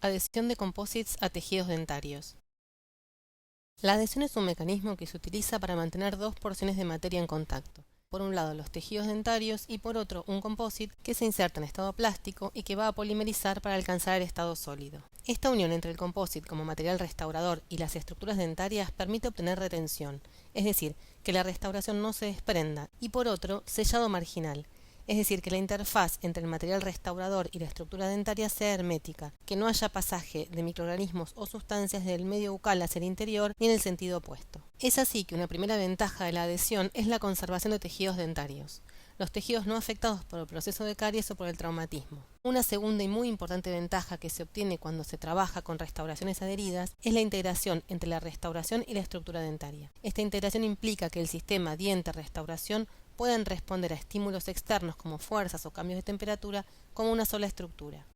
Adhesión de composites a tejidos dentarios. La adhesión es un mecanismo que se utiliza para mantener dos porciones de materia en contacto. Por un lado los tejidos dentarios y por otro un composite que se inserta en estado plástico y que va a polimerizar para alcanzar el estado sólido. Esta unión entre el composite como material restaurador y las estructuras dentarias permite obtener retención, es decir, que la restauración no se desprenda, y por otro, sellado marginal, es decir, que la interfaz entre el material restaurador y la estructura dentaria sea hermética, que no haya pasaje de microorganismos o sustancias del medio bucal hacia el interior ni en el sentido opuesto. Es así que una primera ventaja de la adhesión es la conservación de tejidos dentarios, los tejidos no afectados por el proceso de caries o por el traumatismo. Una segunda y muy importante ventaja que se obtiene cuando se trabaja con restauraciones adheridas es la integración entre la restauración y la estructura dentaria. Esta integración implica que el sistema diente-restauración pueden responder a estímulos externos como fuerzas o cambios de temperatura como una sola estructura.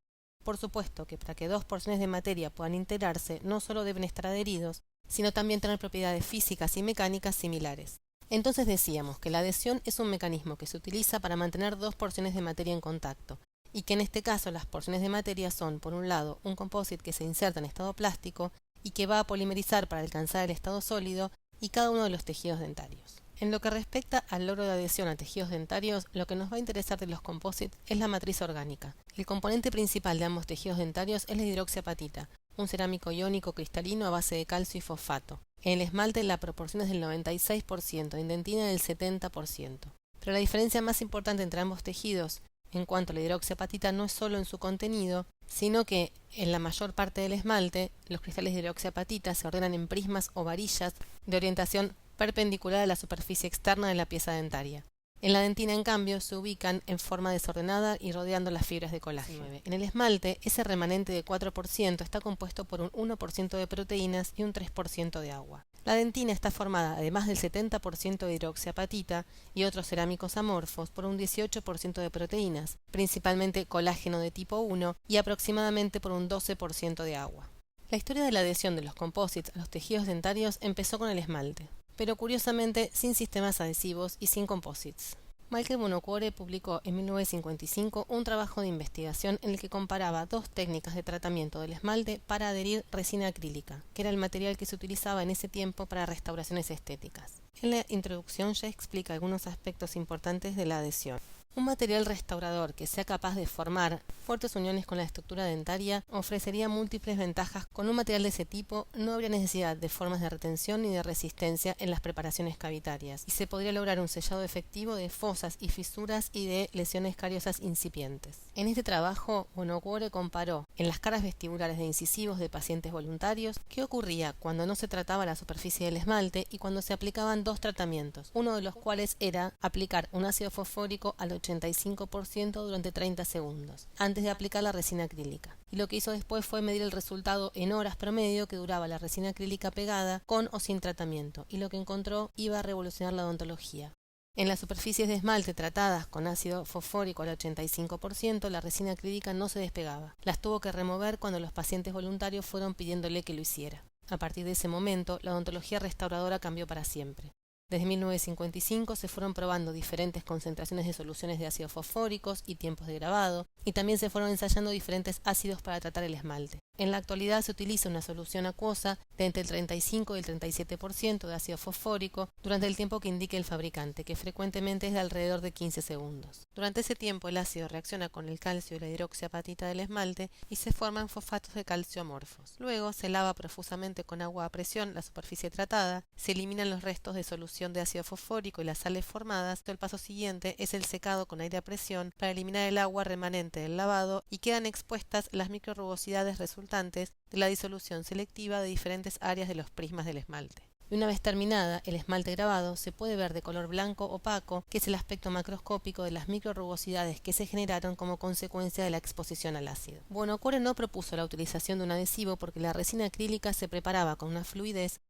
Por supuesto que para que dos porciones de materia puedan integrarse no solo deben estar adheridos, sino también tener propiedades físicas y mecánicas similares. Entonces decíamos que la adhesión es un mecanismo que se utiliza para mantener dos porciones de materia en contacto, y que en este caso las porciones de materia son, por un lado, un composite que se inserta en estado plástico y que va a polimerizar para alcanzar el estado sólido, y cada uno de los tejidos dentarios. En lo que respecta al logro de adhesión a tejidos dentarios, lo que nos va a interesar de los composites es la matriz orgánica. El componente principal de ambos tejidos dentarios es la hidroxiapatita, un cerámico iónico cristalino a base de calcio y fosfato. En el esmalte la proporción es del 96%, en dentina del 70%. Pero la diferencia más importante entre ambos tejidos en cuanto a la hidroxiapatita no es solo en su contenido, sino que en la mayor parte del esmalte los cristales de hidroxiapatita se ordenan en prismas o varillas de orientación perpendicular a la superficie externa de la pieza dentaria. En la dentina, en cambio, se ubican en forma desordenada y rodeando las fibras de colágeno. En el esmalte, ese remanente de 4% está compuesto por un 1% de proteínas y un 3% de agua. La dentina está formada, además del 70% de hidroxiapatita y otros cerámicos amorfos, por un 18% de proteínas, principalmente colágeno de tipo 1, y aproximadamente por un 12% de agua. La historia de la adhesión de los composites a los tejidos dentarios empezó con el esmalte, pero curiosamente sin sistemas adhesivos y sin composites. Michael Buonocore publicó en 1955 un trabajo de investigación en el que comparaba dos técnicas de tratamiento del esmalte para adherir resina acrílica, que era el material que se utilizaba en ese tiempo para restauraciones estéticas. En la introducción ya explica algunos aspectos importantes de la adhesión. Un material restaurador que sea capaz de formar fuertes uniones con la estructura dentaria ofrecería múltiples ventajas. Con un material de ese tipo no habría necesidad de formas de retención ni de resistencia en las preparaciones cavitarias, y se podría lograr un sellado efectivo de fosas y fisuras y de lesiones cariosas incipientes. En este trabajo, Buonocore comparó en las caras vestibulares de incisivos de pacientes voluntarios qué ocurría cuando no se trataba la superficie del esmalte y cuando se aplicaban dos tratamientos, uno de los cuales era aplicar un ácido fosfórico al 85% durante 30 segundos, antes de aplicar la resina acrílica. Y lo que hizo después fue medir el resultado en horas promedio que duraba la resina acrílica pegada con o sin tratamiento, y lo que encontró iba a revolucionar la odontología. En las superficies de esmalte tratadas con ácido fosfórico al 85%, la resina acrílica no se despegaba. Las tuvo que remover cuando los pacientes voluntarios fueron pidiéndole que lo hiciera. A partir de ese momento, la odontología restauradora cambió para siempre. Desde 1955 se fueron probando diferentes concentraciones de soluciones de ácidos fosfóricos y tiempos de grabado, y también se fueron ensayando diferentes ácidos para tratar el esmalte. En la actualidad se utiliza una solución acuosa de entre el 35 y el 37% de ácido fosfórico durante el tiempo que indique el fabricante, que frecuentemente es de alrededor de 15 segundos. Durante ese tiempo el ácido reacciona con el calcio y la hidroxiapatita del esmalte y se forman fosfatos de calcio amorfos. Luego se lava profusamente con agua a presión la superficie tratada, se eliminan los restos de solución de ácido fosfórico y las sales formadas. El paso siguiente es el secado con aire a presión para eliminar el agua remanente del lavado, y quedan expuestas las microrrugosidades resultantes de la disolución selectiva de diferentes áreas de los prismas del esmalte. Y una vez terminada, el esmalte grabado se puede ver de color blanco opaco, que es el aspecto macroscópico de las microrrugosidades que se generaron como consecuencia de la exposición al ácido. Buonocore no propuso la utilización de un adhesivo porque la resina acrílica se preparaba con una fluidez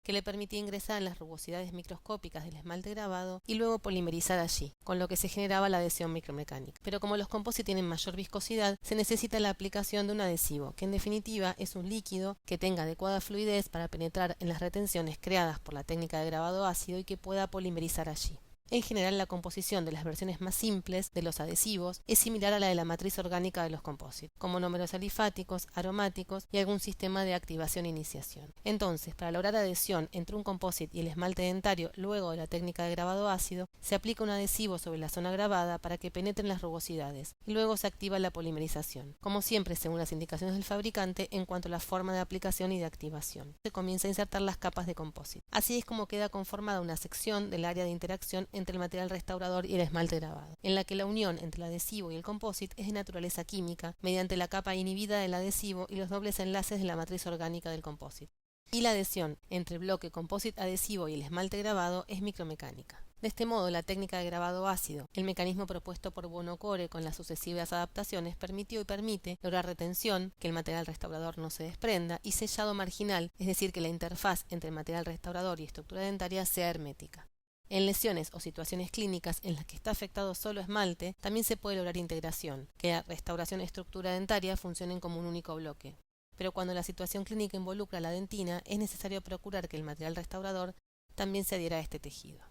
que le permitía ingresar en las rugosidades microscópicas del esmalte grabado y luego polimerizar allí, con lo que se generaba la adhesión micromecánica. Pero como los composites tienen mayor viscosidad, se necesita la aplicación de un adhesivo, que en definitiva es un líquido que tenga adecuada fluidez para penetrar en las retenciones creadas por la técnica de grabado ácido y que pueda polimerizar allí. En general, la composición de las versiones más simples de los adhesivos es similar a la de la matriz orgánica de los composites, con monómeros alifáticos, aromáticos y algún sistema de activación e iniciación. Entonces, para lograr adhesión entre un composite y el esmalte dentario luego de la técnica de grabado ácido, se aplica un adhesivo sobre la zona grabada para que penetren las rugosidades y luego se activa la polimerización, como siempre según las indicaciones del fabricante en cuanto a la forma de aplicación y de activación. Se comienza a insertar las capas de composite. Así es como queda conformada una sección del área de interacción entre el material restaurador y el esmalte grabado, en la que la unión entre el adhesivo y el composite es de naturaleza química, mediante la capa inhibida del adhesivo y los dobles enlaces de la matriz orgánica del composite. Y la adhesión entre el bloque composite adhesivo y el esmalte grabado es micromecánica. De este modo, la técnica de grabado ácido, el mecanismo propuesto por Buonocore con las sucesivas adaptaciones, permitió y permite lograr retención, que el material restaurador no se desprenda, y sellado marginal, es decir, que la interfaz entre el material restaurador y estructura dentaria sea hermética. En lesiones o situaciones clínicas en las que está afectado solo esmalte, también se puede lograr integración, que la restauración y estructura dentaria funcionen como un único bloque. Pero cuando la situación clínica involucra la dentina, es necesario procurar que el material restaurador también se adhiera a este tejido.